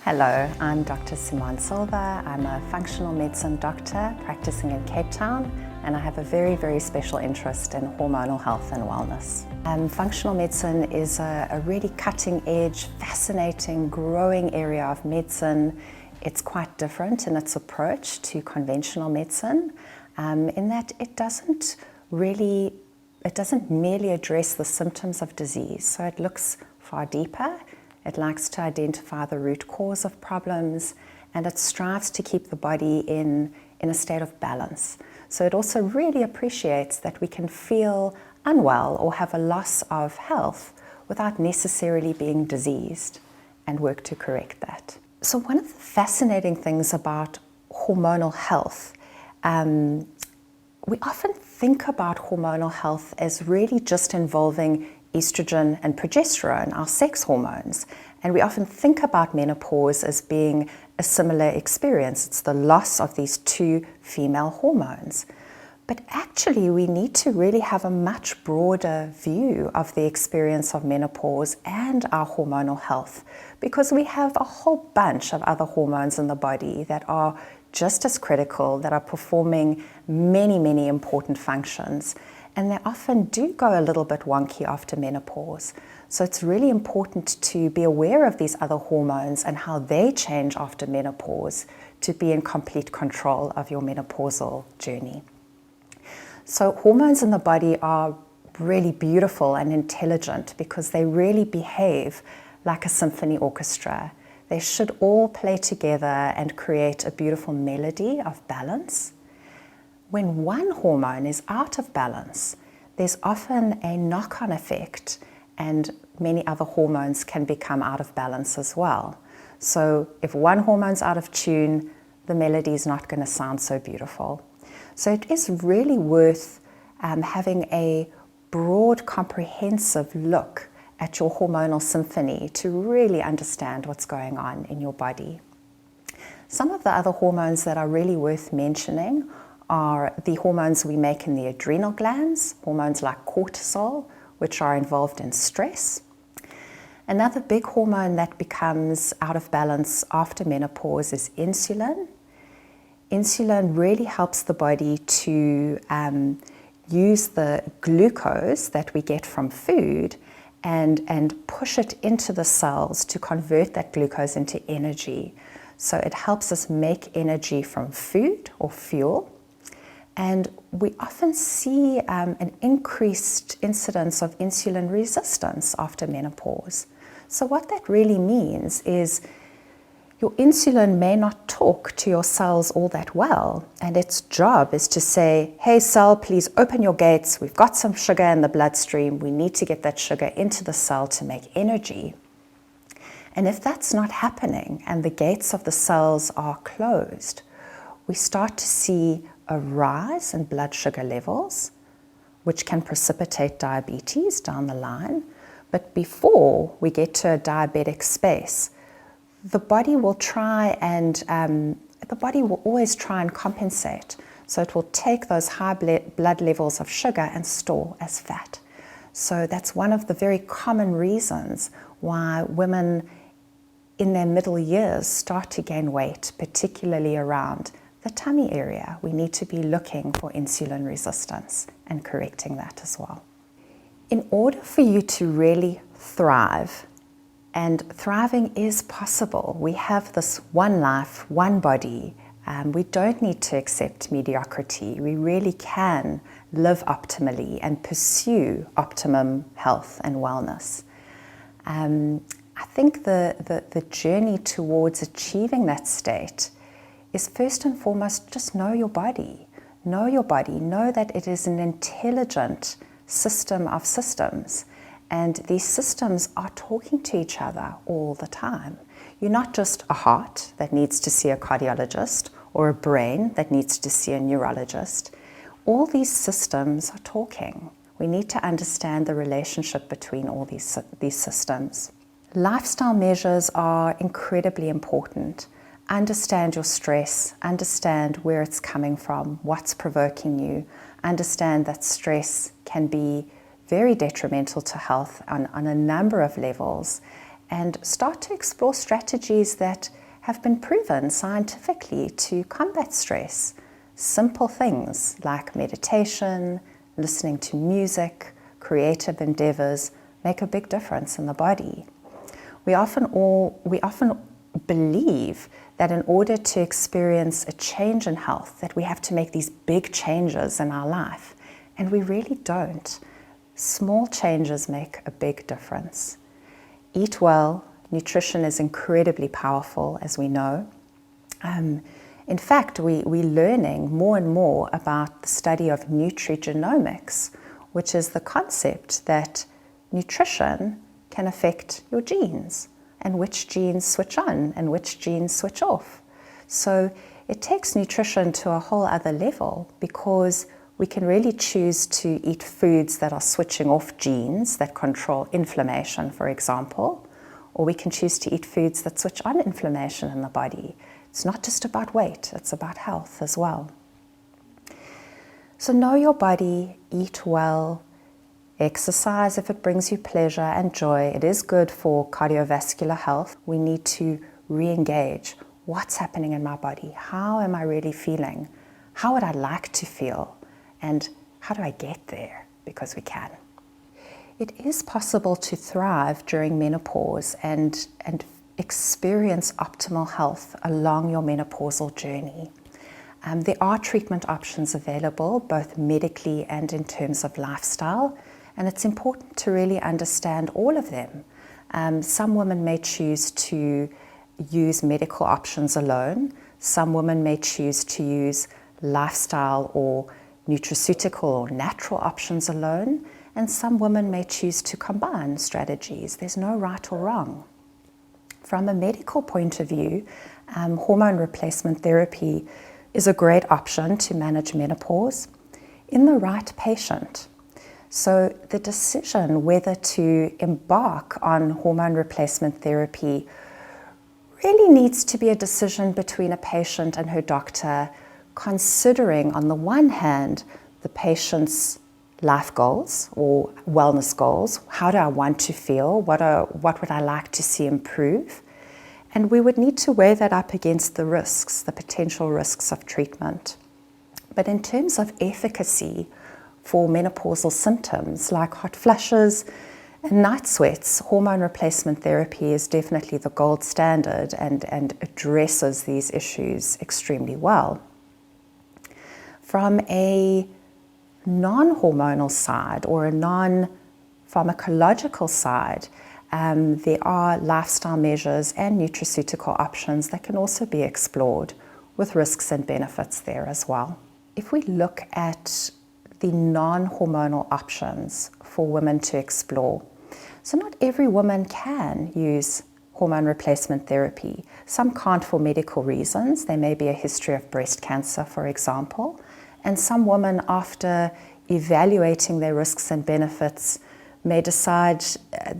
Hello, I'm Dr. Simone Silva. I'm a functional medicine doctor practicing in Cape Town, and I have a very special interest in hormonal health and wellness. Functional medicine is a really cutting edge, fascinating, growing area of medicine. It's quite different in its approach to conventional medicine in that it doesn't merely address the symptoms of disease, so it looks far deeper. It likes to identify the root cause of problems, and it strives to keep the body in a state of balance. So it also really appreciates that we can feel unwell or have a loss of health without necessarily being diseased, and work to correct that. So one of the fascinating things about hormonal health, we often think about hormonal health as really just involving estrogen and progesterone, our sex hormones. And we often think about menopause as being a similar experience. It's the loss of these two female hormones. But actually, we need to really have a much broader view of the experience of menopause and our hormonal health, because we have a whole bunch of other hormones in the body that are just as critical, that are performing many important functions. And they often do go a little bit wonky after menopause. So it's really important to be aware of these other hormones and how they change after menopause to be in complete control of your menopausal journey. So hormones in the body are really beautiful and intelligent because they really behave like a symphony orchestra. They should all play together and create a beautiful melody of balance. When one hormone is out of balance, there's often a knock-on effect, and many other hormones can become out of balance as well. So if one hormone's out of tune, the melody is not going to sound so beautiful. So it is really worth having a broad, comprehensive look at your hormonal symphony to really understand what's going on in your body. Some of the other hormones that are really worth mentioning are the hormones we make in the adrenal glands, hormones like cortisol, which are involved in stress. Another big hormone that becomes out of balance after menopause is insulin. Insulin really helps the body to use the glucose that we get from food and push it into the cells to convert that glucose into energy. So it helps us make energy from food or fuel. And we often see an increased incidence of insulin resistance after menopause. So what that really means is your insulin may not talk to your cells all that well, and its job is to say, hey cell, please open your gates, we've got some sugar in the bloodstream, we need to get that sugar into the cell to make energy. And if that's not happening and the gates of the cells are closed, we start to see a rise in blood sugar levels, which can precipitate diabetes down the line. But before we get to a diabetic space, the body will always try and compensate. So it will take those high blood levels of sugar and store as fat. So that's one of the very common reasons why women in their middle years start to gain weight, particularly around the tummy area. We need to be looking for insulin resistance and correcting that as well. In order for you to really thrive, and thriving is possible, we have this one life, one body. We don't need to accept mediocrity. We really can live optimally and pursue optimum health and wellness. I think the journey towards achieving that state is first and foremost just know your body. Know your body. Know that it is an intelligent system of systems. And these systems are talking to each other all the time. You're not just a heart that needs to see a cardiologist or a brain that needs to see a neurologist. All these systems are talking. We need to understand the relationship between all these systems. Lifestyle measures are incredibly important. Understand your stress, understand where it's coming from, what's provoking you, understand that stress can be very detrimental to health on a number of levels, and start to explore strategies that have been proven scientifically to combat stress. Simple things like meditation, listening to music, creative endeavors make a big difference in the body. We often believe that in order to experience a change in health, that we have to make these big changes in our life, and we really don't. Small changes make a big difference. Eat well. Nutrition is incredibly powerful, as we know. In fact, we're learning more and more about the study of nutrigenomics, which is the concept that nutrition can affect your genes, and which genes switch on and which genes switch off. So it takes nutrition to a whole other level, because we can really choose to eat foods that are switching off genes that control inflammation, for example, or we can choose to eat foods that switch on inflammation in the body. It's not just about weight, it's about health as well. So know your body, eat well, exercise if it brings you pleasure and joy. It is good for cardiovascular health. We need to re-engage. What's happening in my body? How am I really feeling? How would I like to feel? And how do I get there? Because we can. It is possible to thrive during menopause and experience optimal health along your menopausal journey. There are treatment options available, both medically and in terms of lifestyle, and it's important to really understand all of them. Some women may choose to use medical options alone. Some women may choose to use lifestyle or nutraceutical or natural options alone, and some women may choose to combine strategies. There's no right or wrong. From a medical point of view, hormone replacement therapy is a great option to manage menopause in the right patient. So the decision whether to embark on hormone replacement therapy really needs to be a decision between a patient and her doctor, considering on the one hand the patient's life goals or wellness goals. How do I want to feel? What would I like to see improve? And we would need to weigh that up against the risks, the potential risks of treatment. But in terms of efficacy for menopausal symptoms like hot flushes and night sweats, hormone replacement therapy is definitely the gold standard and addresses these issues extremely well. From a non-hormonal side or a non-pharmacological side, there are lifestyle measures and nutraceutical options that can also be explored, with risks and benefits there as well. If we look at the non-hormonal options for women to explore, so not every woman can use hormone replacement therapy. Some can't for medical reasons. There may be a history of breast cancer, for example, and some women, after evaluating their risks and benefits, may decide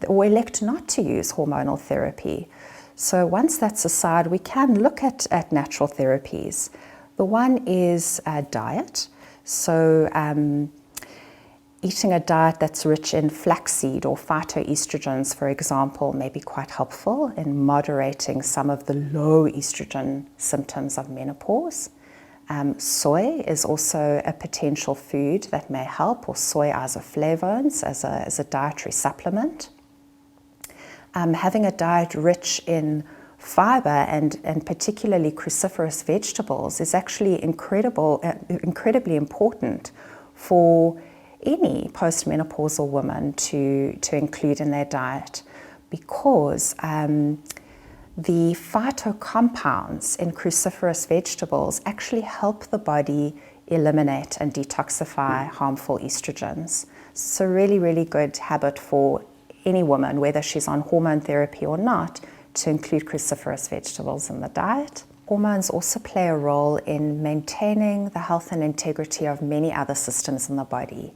or elect not to use hormonal therapy. So once that's aside, we can look at natural therapies. The one is diet. So eating a diet that's rich in flaxseed or phytoestrogens, for example, may be quite helpful in moderating some of the low estrogen symptoms of menopause. Soy is also a potential food that may help, or soy isoflavones as a dietary supplement. Having a diet rich in fiber and particularly cruciferous vegetables is actually incredibly important for any postmenopausal woman to include in their diet, because the phytocompounds in cruciferous vegetables actually help the body eliminate and detoxify harmful estrogens. So really, really good habit for any woman, whether she's on hormone therapy or not, to include cruciferous vegetables in the diet. Hormones also play a role in maintaining the health and integrity of many other systems in the body.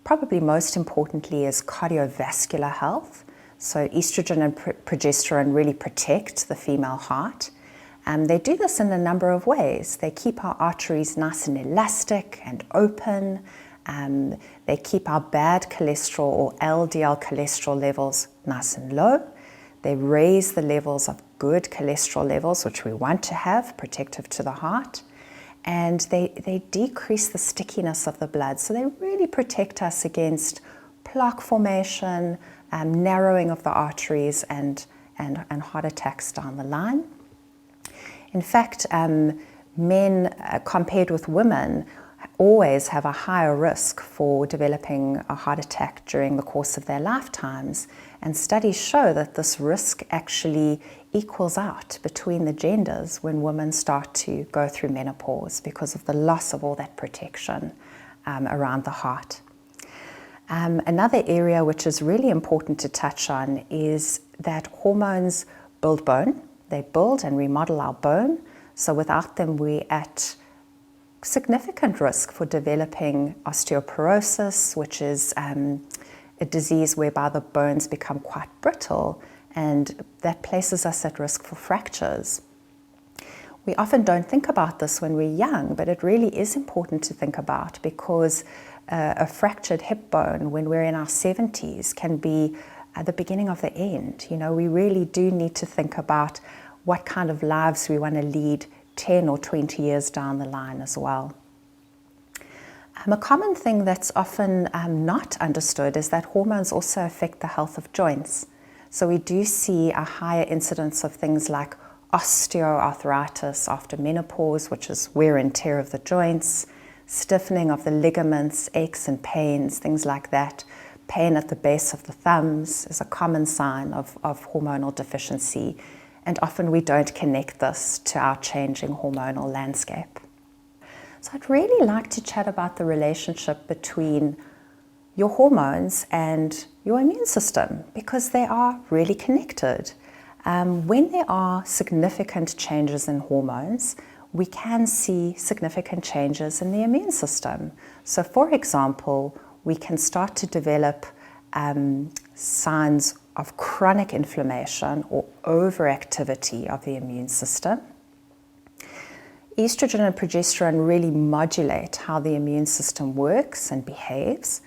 Probably most importantly is cardiovascular health. So estrogen and progesterone really protect the female heart. They do this in a number of ways. They keep our arteries nice and elastic and open. They keep our bad cholesterol or LDL cholesterol levels nice and low. They raise the levels of good cholesterol levels, which we want to have, protective to the heart. And they decrease the stickiness of the blood. So they really protect us against plaque formation, narrowing of the arteries, and heart attacks down the line. In fact, men compared with women always have a higher risk for developing a heart attack during the course of their lifetimes. And studies show that this risk actually equals out between the genders when women start to go through menopause because of the loss of all that protection around the heart. Another area which is really important to touch on is that hormones build bone. They build and remodel our bone. So without them, we're at significant risk for developing osteoporosis, which is a disease whereby the bones become quite brittle, and that places us at risk for fractures. We often don't think about this when we're young, but it really is important to think about, because a fractured hip bone when we're in our 70s can be at the beginning of the end. You know, we really do need to think about what kind of lives we want to lead 10 or 20 years down the line as well. A common thing that's often not understood is that hormones also affect the health of joints. So we do see a higher incidence of things like osteoarthritis after menopause, which is wear and tear of the joints, stiffening of the ligaments, aches and pains, things like that. Pain at the base of the thumbs is a common sign of hormonal deficiency, and often we don't connect this to our changing hormonal landscape. So I'd really like to chat about the relationship between your hormones and your immune system, because they are really connected. When there are significant changes in hormones, we can see significant changes in the immune system. So for example, we can start to develop signs of chronic inflammation or overactivity of the immune system. Estrogen and progesterone really modulate how the immune system works and behaves.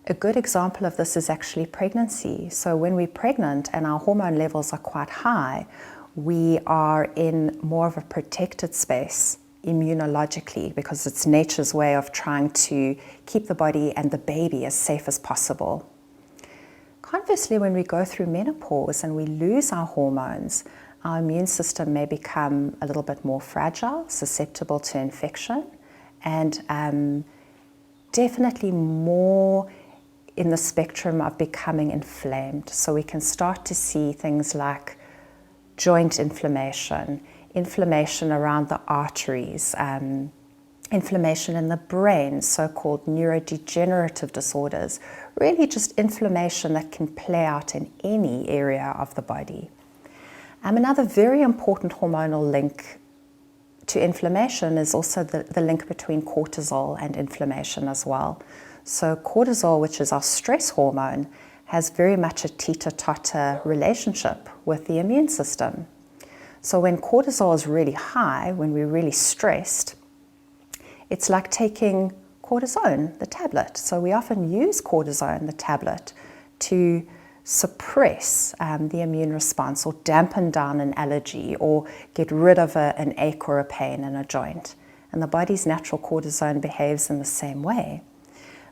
A good example of this is actually pregnancy. So when we're pregnant and our hormone levels are quite high, we are in more of a protected space immunologically, because it's nature's way of trying to keep the body and the baby as safe as possible. Conversely, when we go through menopause and we lose our hormones, our immune system may become a little bit more fragile, susceptible to infection, and definitely more in the spectrum of becoming inflamed. So we can start to see things like joint inflammation, inflammation around the arteries, inflammation in the brain, so-called neurodegenerative disorders, really just inflammation that can play out in any area of the body. Another very important hormonal link to inflammation is also the link between cortisol and inflammation as well. So cortisol, which is our stress hormone, has very much a teeter-totter relationship with the immune system. So when cortisol is really high, when we're really stressed, it's like taking cortisone, the tablet. So we often use cortisone, the tablet, to suppress the immune response or dampen down an allergy or get rid of an ache or a pain in a joint. And the body's natural cortisone behaves in the same way.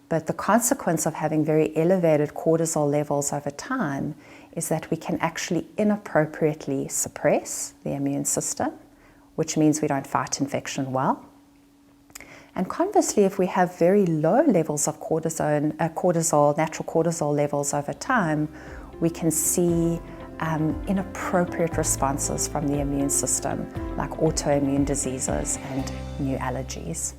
But the consequence of having very elevated cortisol levels over time is that we can actually inappropriately suppress the immune system, which means we don't fight infection well. And conversely, if we have very low levels of natural cortisol levels over time, we can see inappropriate responses from the immune system, like autoimmune diseases and new allergies.